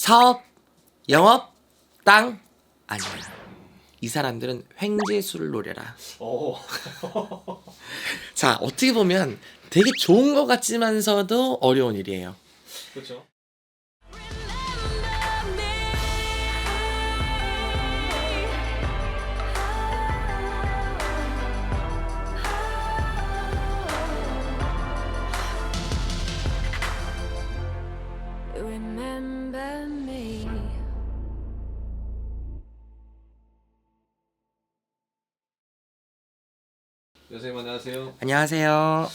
사업, 영업, 땅 아니야. 이 사람들은 횡재수를 노려라. 자, 어떻게 보면 되게 좋은 것 같지만서도 어려운 일이에요. 그렇죠. Remember me. 선생님 안녕하세요. 안녕하세요.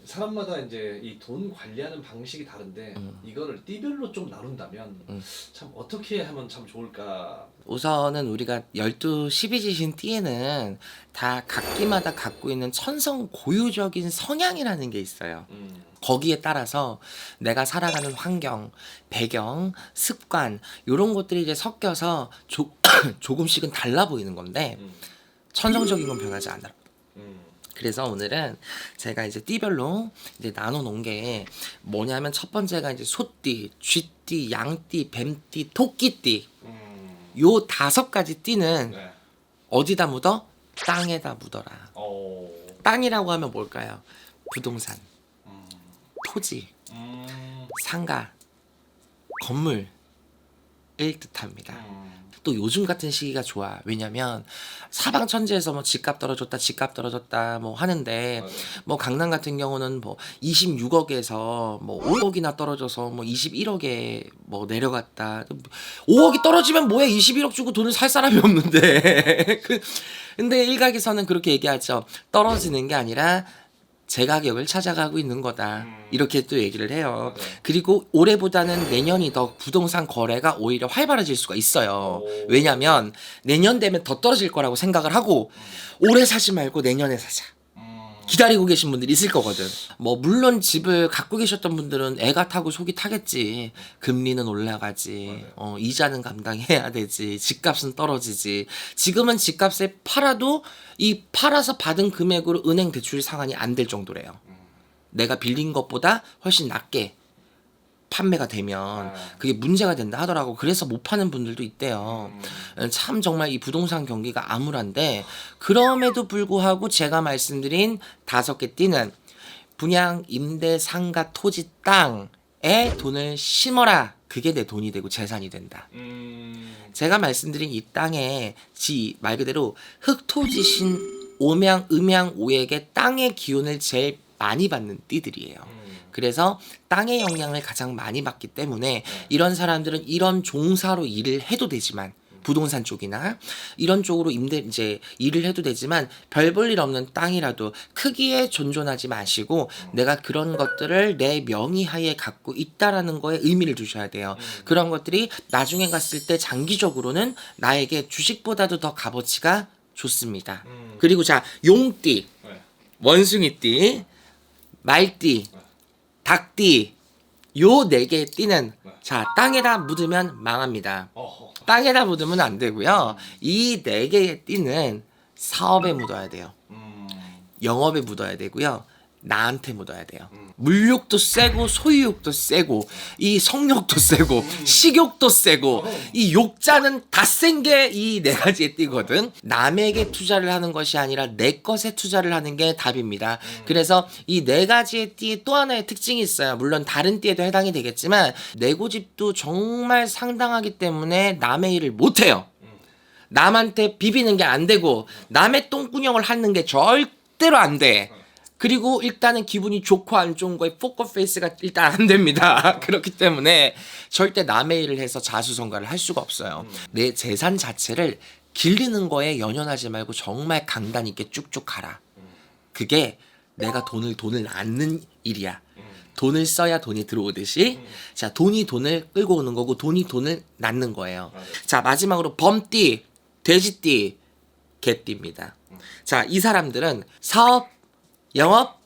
사람마다 이제 이 돈 관리하는 방식이 다른데 이거를 띠별로 좀 나눈다면 참 어떻게 하면 참 좋을까? 우선은 우리가 12, 12지신 띠에는 다 각기마다 갖고 있는 천성 고유적인 성향이라는 게 있어요. 거기에 따라서 내가 살아가는 환경, 배경, 습관 이런 것들이 이제 섞여서 조금씩은 달라 보이는 건데 천성적인 건 변하지 않아. 그래서 오늘은 제가 이제 띠별로 이제 나눠 놓은 게 뭐냐면 첫 번째가 이제 소띠, 쥐띠, 양띠, 뱀띠, 토끼띠 요 5가지 띠는 네. 어디다 묻어? 땅에다 묻어라. 어. 땅이라고 하면 뭘까요? 부동산, 토지, 상가, 건물을 뜻합니다. 또 요즘 같은 시기가 좋아. 왜냐면 사방천지에서 뭐 집값 떨어졌다 뭐 하는데 맞아요. 뭐 강남 같은 경우는 뭐 26억에서 뭐 5억이나 떨어져서 뭐 21억에 뭐 내려갔다. 5억이 떨어지면 뭐해? 21억 주고 돈을 살 사람이 없는데. 근데 일각에서는 그렇게 얘기하죠. 떨어지는 게 아니라 제 가격을 찾아가고 있는 거다. 이렇게 또 얘기를 해요. 맞아요. 그리고 올해보다는 내년이 더 부동산 거래가 오히려 활발해질 수가 있어요. 오. 왜냐면 내년 되면 더 떨어질 거라고 생각을 하고 올해 사지 말고 내년에 사자. 기다리고 계신 분들이 있을 거거든. 뭐 물론 집을 갖고 계셨던 분들은 애가 타고 속이 타겠지. 금리는 올라가지. 이자는 감당해야 되지. 집값은 떨어지지. 지금은 집값에 팔아도 이 팔아서 받은 금액으로 은행 대출 상환이 안 될 정도래요. 내가 빌린 것보다 훨씬 낮게 판매가 되면 그게 문제가 된다 하더라고. 그래서 못 파는 분들도 있대요. 참 정말 이 부동산 경기가 암울한데 그럼에도 불구하고 제가 말씀드린 5개 띠는 분양, 임대, 상가, 토지, 땅에 돈을 심어라. 그게 내 돈이 되고 재산이 된다. 제가 말씀드린 이 땅에 말 그대로 흑토지신 오명, 음양, 오에게 땅의 기운을 제일 많이 받는 띠들이에요. 그래서 땅의 영향을 가장 많이 받기 때문에 이런 사람들은 이런 종사로 일을 해도 되지만 부동산 쪽이나 이런 쪽으로 이제 일을 해도 되지만 별 볼 일 없는 땅이라도 크기에 존존하지 마시고 내가 그런 것들을 내 명의하에 갖고 있다라는 거에 의미를 두셔야 돼요. 그런 것들이 나중에 갔을 때 장기적으로는 나에게 주식보다도 더 값어치가 좋습니다. 그리고 자, 용띠, 네. 원숭이띠, 말띠, 닭띠 요 4개의 띠는 자, 땅에다 묻으면 망합니다. 어허. 땅에다 묻으면 안 되고요. 이 4개의 띠는 사업에 묻어야 돼요. 영업에 묻어야 되고요. 나한테 묻어야 돼요. 물욕도 세고 소유욕도 세고 이 성욕도 세고 식욕도 세고 이 욕자는 다 센 게 이 4가지의 띠거든. 남에게 투자를 하는 것이 아니라 내 것에 투자를 하는 게 답입니다. 그래서 이 4가지의 띠 또 하나의 특징이 있어요. 물론 다른 띠에도 해당이 되겠지만 내 고집도 정말 상당하기 때문에 남의 일을 못해요. 남한테 비비는 게 안 되고 남의 똥구녕을 하는 게 절대로 안 돼. 그리고 일단은 기분이 좋고 안 좋은 거에 포커 페이스가 일단 안 됩니다. 그렇기 때문에 절대 남의 일을 해서 자수성가를 할 수가 없어요. 내 재산 자체를 길르는 거에 연연하지 말고 정말 강단 있게 쭉쭉 가라. 그게 내가 돈을 낳는 일이야. 돈을 써야 돈이 들어오듯이 자, 돈이 돈을 끌고 오는 거고 돈이 돈을 낳는 거예요. 자, 마지막으로 범띠, 돼지띠, 개띠입니다. 자, 이 사람들은 사업, 영업,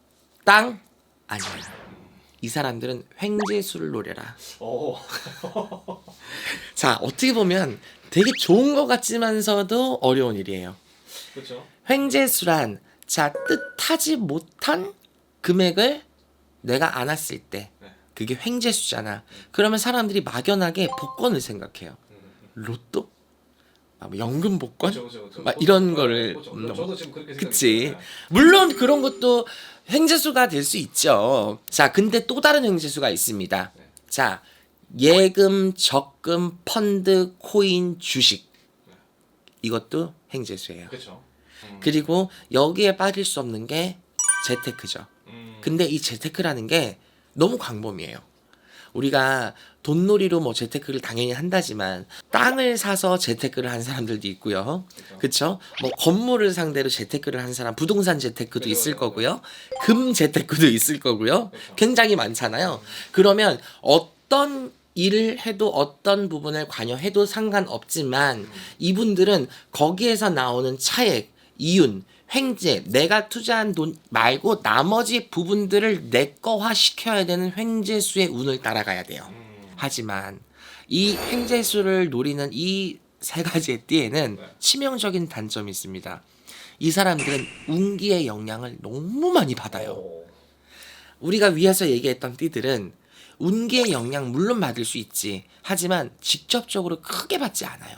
땅 아니야. 이 사람들은 횡재수를 노려라. 오. 자, 어떻게 보면 되게 좋은 것 같지만서도 어려운 일이에요. 그렇죠. 횡재수란 자, 뜻하지 못한 금액을 내가 안았을 때 그게 횡재수잖아. 그러면 사람들이 막연하게 복권을 생각해요. 로또? 뭐 연금 복권? 막 이런 거를 저도 지금 그렇게 그치. 생각해요. 물론 그런 것도 횡재수가 될 수 있죠. 자, 근데 또 다른 횡재수가 있습니다. 네. 자, 예금, 적금, 펀드, 코인, 주식. 이것도 횡재수예요. 그렇죠. 그리고 여기에 빠질 수 없는 게 재테크죠. 근데 이 재테크라는 게 너무 광범위해요. 우리가 돈놀이로 뭐 재테크를 당연히 한다지만 땅을 사서 재테크를 한 사람들도 있고요. 그렇죠? 뭐 건물을 상대로 재테크를 한 사람, 부동산 재테크도 있을 거고요. 금 재테크도 있을 거고요. 굉장히 많잖아요. 그러면 어떤 일을 해도 어떤 부분을 관여해도 상관없지만 이분들은 거기에서 나오는 차액, 이윤, 횡재, 내가 투자한 돈 말고 나머지 부분들을 내 거화 시켜야 되는 횡재수의 운을 따라가야 돼요. 하지만 이 횡재수를 노리는 이 세 가지의 띠에는 치명적인 단점이 있습니다. 이 사람들은 운기의 영향을 너무 많이 받아요. 우리가 위에서 얘기했던 띠들은 운기의 영향 물론 받을 수 있지. 하지만 직접적으로 크게 받지 않아요.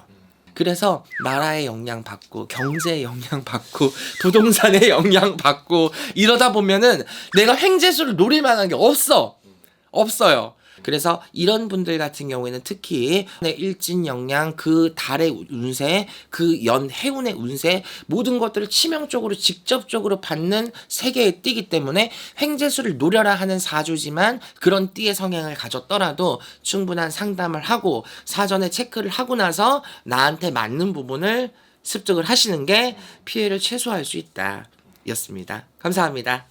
그래서 나라의 영향 받고 경제의 영향 받고 부동산의 영향 받고 이러다 보면은 내가 횡재수를 노릴 만한 게 없어요. 그래서 이런 분들 같은 경우에는 특히 일진 영향, 그 달의 운세, 그 연 해운의 운세 모든 것들을 치명적으로 직접적으로 받는 세계의 띠기 때문에 횡재수를 노려라 하는 사주지만 그런 띠의 성향을 가졌더라도 충분한 상담을 하고 사전에 체크를 하고 나서 나한테 맞는 부분을 습득을 하시는 게 피해를 최소화할 수 있다 였습니다. 감사합니다.